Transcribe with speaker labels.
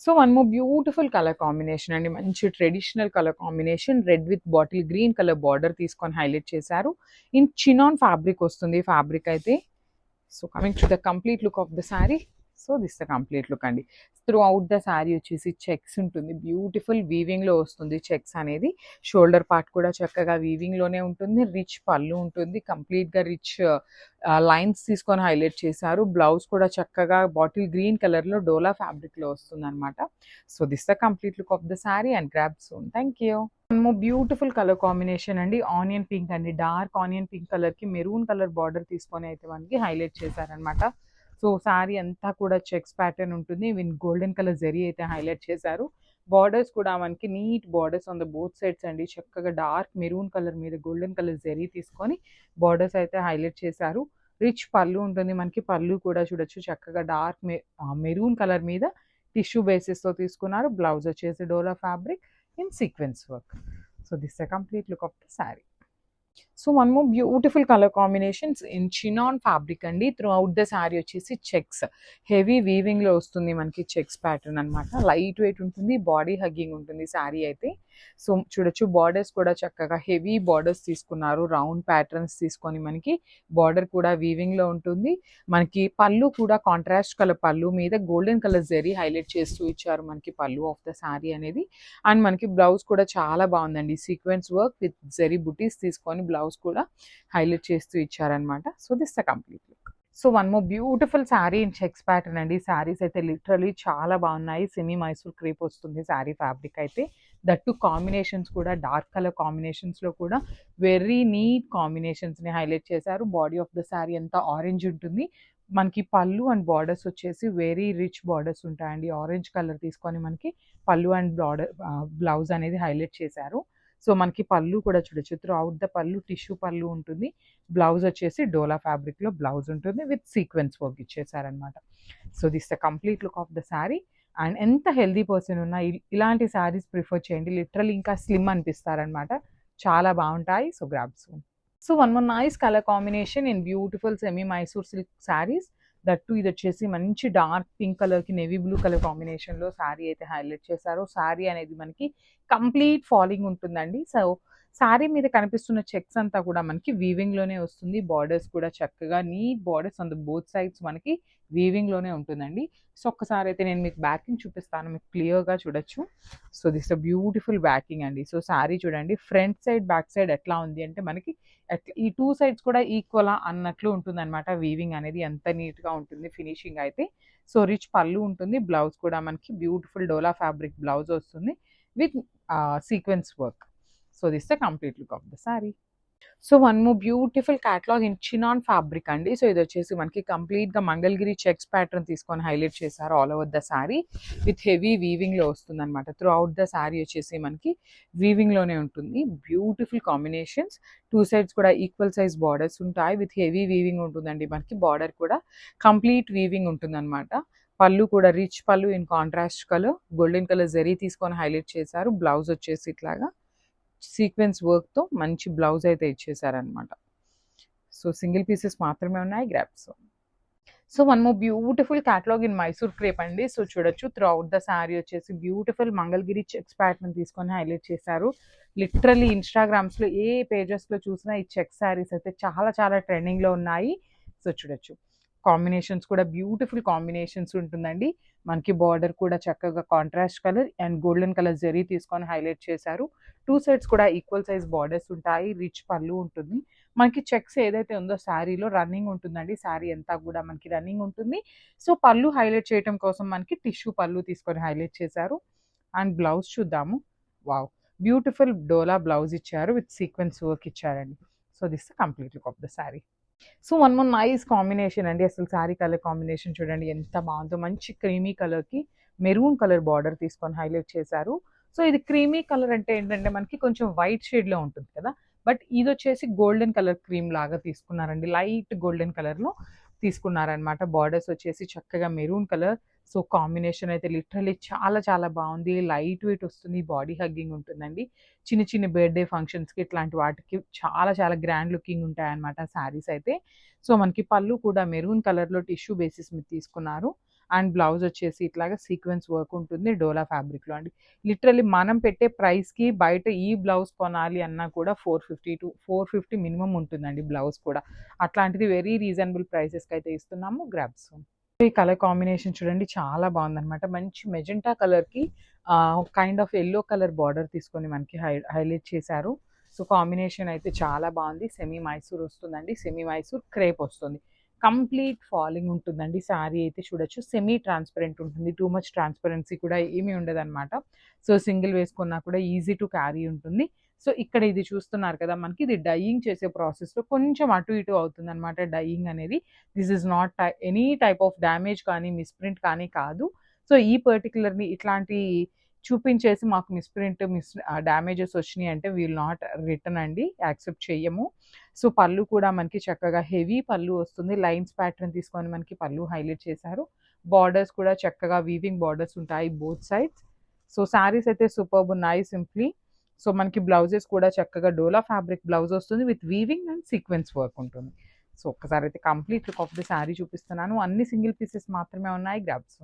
Speaker 1: So one more beautiful colour combination అండి. మంచి traditional colour combination. Red with bottle green colour border తీసుకొని highlight చేశారు. In chinon fabric వస్తుంది fabric అయితే. So coming to the complete look of the sari. So this the complete look అండి. Throughout the sari వచ్చేసి checks ఉంటుంది. Beautiful వీవింగ్లో వస్తుంది checks అనేది. Shoulder part కూడా చక్కగా వీవింగ్లోనే ఉంటుంది. రిచ్ పళ్ళు ఉంటుంది. కంప్లీట్గా రిచ్ లైన్స్ తీసుకొని హైలైట్ చేశారు. బ్లౌజ్ కూడా చక్కగా బాటిల్ గ్రీన్ కలర్లో డోలా ఫ్యాబ్రిక్లో వస్తుంది అనమాట. So this the complete look of the sari and grab soon. Thank you. Beautiful colour combination అండి. ఆనియన్ పింక్ అండి. డార్క్ ఆనియన్ పింక్ కలర్కి మెరూన్ కలర్ బార్డర్ తీసుకొని అయితే మనకి హైలైట్ చేశారనమాట. సో శారీ అంతా కూడా చెక్స్ ప్యాటర్న్ ఉంటుంది. గోల్డెన్ కలర్ జరీ అయితే హైలైట్ చేశారు. బార్డర్స్ కూడా మనకి neat borders on the both sides అండి. చక్కగా డార్క్ మెరూన్ కలర్ మీద గోల్డెన్ కలర్ జరీ తీసుకొని బార్డర్స్ అయితే హైలైట్ చేశారు. రిచ్ పళ్ళు ఉంటుంది మనకి. పళ్ళు కూడా చూడొచ్చు చక్కగా డార్క్ మెరూన్ కలర్ మీద టిష్యూ బేసిస్తో తీసుకున్నారు. బ్లౌజ్ వచ్చేసి Dola fabric in sequence work. So this the complete look of the sari. So one more beautiful colour combinations in chinon fabric అండి. త్రూ అవుట్ ద శారీ వచ్చేసి చెక్స్ హెవీ వీవింగ్లో వస్తుంది మనకి. చెక్స్ ప్యాటర్న్ అనమాట. లైట్ వెయిట్ ఉంటుంది. బాడీ హగ్గింగ్ ఉంటుంది శారీ అయితే. So చూడొచ్చు బార్డర్స్ కూడా చక్కగా హెవీ బార్డర్స్ తీసుకున్నారు. రౌండ్ ప్యాటర్న్స్ తీసుకొని మనకి బార్డర్ కూడా వీవింగ్లో ఉంటుంది. మనకి పళ్ళు కూడా కాంట్రాస్ట్ కలర్ పళ్ళు మీద గోల్డెన్ కలర్ జరీ హైలైట్ చేస్తూ ఇచ్చారు మనకి పళ్ళు ఆఫ్ ద శారీ అనేది. అండ్ మనకి బ్లౌజ్ కూడా చాలా బాగుందండి. సీక్వెన్స్ వర్క్ విత్ జరీ బుటీస్ తీసుకొని బ్లౌజ్ కూడా హైలైట్ చేస్తూ ఇచ్చారనమాట. So this the complete look. So one more beautiful sari in checks pattern అండి. శారీస్ అయితే లిటరలీ చాలా బాగున్నాయి. సెమీ మైసూర్ క్రేప్ వస్తుంది శారీ ఫ్యాబ్రిక్ అయితే. దట్టు కాంబినేషన్స్ కూడా డార్క్ కలర్ కాంబినేషన్స్లో కూడా వెరీ నీట్ కాంబినేషన్స్ని హైలైట్ చేశారు. బాడీ ఆఫ్ ద శారీ అంతా ఆరెంజ్ ఉంటుంది. మనకి పళ్ళు అండ్ బార్డర్స్ వచ్చేసి వెరీ రిచ్ బార్డర్స్ ఉంటాయండి. ఆరెంజ్ కలర్ తీసుకొని మనకి పళ్ళు అండ్ బ్లౌజ్ అనేది హైలైట్ చేశారు. సో మనకి పళ్ళు కూడా చూడొచ్చు. Throughout the pallu tissue pallu ఉంటుంది. బ్లౌజ్ వచ్చేసి డోలా ఫ్యాబ్రిక్లో బ్లౌజ్ ఉంటుంది విత్ సీక్వెన్స్ వర్క్ ఇచ్చేసారనమాట. So this the complete look of the sari. And ఎంత హెల్దీ పర్సన్ ఉన్నా ఇలాంటి శారీస్ ప్రిఫర్ చేయండి. లిటరల్లీ ఇంకా స్లిమ్ అనిపిస్తారనమాట. చాలా బాగుంటాయి. So grab soon. So one more nice colour combination in beautiful semi Mysore silk saris. That ఇది వచ్చేసి మంచి డార్క్ పింక్ కలర్కి నేవీ బ్లూ కలర్ కాంబినేషన్లో శారీ అయితే హైలైట్ చేశారు. శారీ అనేది మనకి కంప్లీట్ ఫాలింగ్ ఉంటుందండి. సో శారీ మీద కనిపిస్తున్న చెక్స్ అంతా కూడా మనకి వీవింగ్లోనే వస్తుంది. బార్డర్స్ కూడా చక్కగా neat borders on the both sides మనకి వీవింగ్లోనే ఉంటుందండి. సో ఒక్కసారి అయితే నేను మీకు బ్యాకింగ్ చూపిస్తాను. మీకు క్లియర్గా చూడొచ్చు. So this a beautiful backing అండి. సో శారీ చూడండి ఫ్రంట్ సైడ్ బ్యాక్ సైడ్ ఎట్లా ఉంది అంటే మనకి ఈ టూ సైడ్స్ కూడా ఈక్వలా అన్నట్లు ఉంటుందన్నమాట. వీవింగ్ అనేది ఎంత నీట్గా ఉంటుంది ఫినిషింగ్ అయితే. సో రిచ్ పళ్ళు ఉంటుంది. బ్లౌజ్ కూడా మనకి బ్యూటిఫుల్ డోలా ఫ్యాబ్రిక్ బ్లౌజ్ వస్తుంది with sequence work. So this the complete look of the sari. So one more beautiful catalogue in chinon fabric అండి. సో ఇది వచ్చేసి మనకి కంప్లీట్గా మంగళగిరి చెక్స్ ప్యాటర్న్ తీసుకొని హైలైట్ చేశారు all over the sari with heavy వీవింగ్లో వస్తుంది అనమాట. త్రూ అవుట్ ద శారీ వచ్చేసి మనకి వీవింగ్లోనే ఉంటుంది. Beautiful combinations. టూ సైడ్స్ కూడా ఈక్వల్ సైజ్ బార్డర్స్ ఉంటాయి విత్ హెవీ వీవింగ్ ఉంటుందండి. మనకి బార్డర్ కూడా కంప్లీట్ వీవింగ్ ఉంటుందన్నమాట. పళ్ళు కూడా రిచ్ పళ్ళు in contrast colour golden colour zari తీసుకొని హైలైట్ చేశారు. బ్లౌజ్ వచ్చేసి ఇట్లాగా సీక్వెన్స్ వర్క్తో మంచి బ్లౌజ్ అయితే ఇచ్చేసారనమాట. సో సింగిల్ పీసెస్ మాత్రమే ఉన్నాయి. Grasp. So one more beautiful catalogue in Mysore crepe అండి. సో చూడొచ్చు త్రూ అవుట్ ద శారీ వచ్చేసి బ్యూటిఫుల్ మంగళగిరి చెక్స్ ప్యాటర్న్ తీసుకొని హైలైట్ చేశారు. లిటరల్లీ ఇన్స్టాగ్రామ్స్లో ఏ పేజెస్లో చూసినా ఈ చెక్ శారీస్ అయితే చాలా చాలా ట్రెండింగ్లో ఉన్నాయి. సో చూడొచ్చు కాంబినేషన్స్ కూడా బ్యూటిఫుల్ కాంబినేషన్స్ ఉంటుందండి. మనకి బార్డర్ కూడా చక్కగా contrast colour and golden colour zari తీసుకొని హైలైట్ చేశారు. టూ సైడ్స్ కూడా ఈక్వల్ సైజ్ బార్డర్స్ ఉంటాయి. రిచ్ పళ్ళు ఉంటుంది. మనకి చెక్స్ ఏదైతే ఉందో శారీలో రన్నింగ్ ఉంటుందండి. శారీ అంతా కూడా మనకి రన్నింగ్ ఉంటుంది. సో పళ్ళు హైలైట్ చేయడం కోసం మనకి టిష్యూ పళ్ళు తీసుకొని హైలైట్ చేశారు. అండ్ బ్లౌజ్ చూద్దాము. వావ్, బ్యూటిఫుల్ డోలా బ్లౌజ్ ఇచ్చారు విత్ సీక్వెన్స్ వర్క్ ఇచ్చారండి. So this complete look of the sari. So one more nice combination అండి. అసలు శారీ కలర్ కాంబినేషన్ చూడండి ఎంత బాగుందో. మంచి క్రీమీ కలర్కి మెరూన్ కలర్ బార్డర్ తీసుకొని హైలైట్ చేశారు. సో ఇది క్రీమీ కలర్ అంటే ఏంటంటే మనకి కొంచెం వైట్ షేడ్లో ఉంటుంది కదా. బట్ ఇది వచ్చేసి గోల్డెన్ కలర్ క్రీమ్ లాగా తీసుకున్నారండి. లైట్ గోల్డెన్ కలర్లో తీసుకున్నారనమాట. బార్డర్స్ వచ్చేసి చక్కగా మెరూన్ కలర్. సో కాంబినేషన్ అయితే లిటరలీ చాలా చాలా బాగుంది. లైట్ వెయిట్ వస్తుంది. బాడీ హగ్గింగ్ ఉంటుందండి. చిన్న చిన్న బర్త్డే ఫంక్షన్స్కి ఇట్లాంటి వాటికి చాలా చాలా గ్రాండ్ లుకింగ్ ఉంటాయన్నమాట శారీస్ అయితే. సో మనకి పళ్ళు కూడా మెరూన్ కలర్లో టిష్యూ బేసిస్ మీద తీసుకున్నారు. అండ్ బ్లౌజ్ వచ్చేసి ఇట్లాగా సీక్వెన్స్ వర్క్ ఉంటుంది డోలా ఫ్యాబ్రిక్లో అండి. లిటరల్లీ మనం పెట్టే ప్రైస్కి బయట ఈ బ్లౌజ్ కొనాలి అన్నా కూడా 450 మినిమం ఉంటుందండి బ్లౌజ్ కూడా. అట్లాంటిది వెరీ రీజనబుల్ ప్రైసెస్కి అయితే ఇస్తున్నాము. గ్రాబ్స్. ఈ కలర్ కాంబినేషన్ చూడండి చాలా బాగుందనమాట. మంచి మెజెంటా కలర్కి kind of yellow colour border తీసుకొని మనకి హైలైట్ చేశారు. సో కాంబినేషన్ అయితే చాలా బాగుంది. సెమీ మైసూర్ వస్తుందండి. సెమీ మైసూర్ క్రేప్ వస్తుంది. కంప్లీట్ ఫాలింగ్ ఉంటుందండి. శారీ అయితే చూడొచ్చు సెమీ ట్రాన్స్పరెంట్ ఉంటుంది. టూ మచ్ ట్రాన్స్పరెన్సీ కూడా ఏమీ ఉండదన్నమాట. సో సింగిల్ వేసుకున్నా కూడా ఈజీ టు క్యారీ ఉంటుంది. సో ఇక్కడ ఇది చూస్తున్నారు కదా, మనకి ఇది డైయింగ్ చేసే ప్రాసెస్లో కొంచెం అటు ఇటు అవుతుందన్నమాట డైయింగ్ అనేది. This is not any type of damage కానీ మిస్ప్రింట్ కానీ కాదు. సో ఈ పర్టికులర్ని ఇట్లాంటి చూపించేసి మాకు డ్యామేజెస్ వచ్చినాయి అంటే వీల్ నాట్ రిటర్న్ అండి, యాక్సెప్ట్ చెయ్యము. సో పళ్ళు కూడా మనకి చక్కగా హెవీ పళ్ళు వస్తుంది. లైన్స్ ప్యాటర్న్ తీసుకొని మనకి పళ్ళు హైలైట్ చేశారు. బార్డర్స్ కూడా చక్కగా వీవింగ్ బార్డర్స్ ఉంటాయి బోత్ సైడ్స్. సో శారీస్ అయితే సూపర్బ్ ఉన్నాయి సింప్లీ. సో మనకి బ్లౌజెస్ కూడా చక్కగా డోలా ఫ్యాబ్రిక్ బ్లౌజ్ వస్తుంది with weaving and sequence work ఉంటుంది. సో ఒక్కసారి అయితే complete look of the sari చూపిస్తున్నాను. అన్ని సింగిల్ పీసెస్ మాత్రమే ఉన్నాయి. గ్రాబ్స్.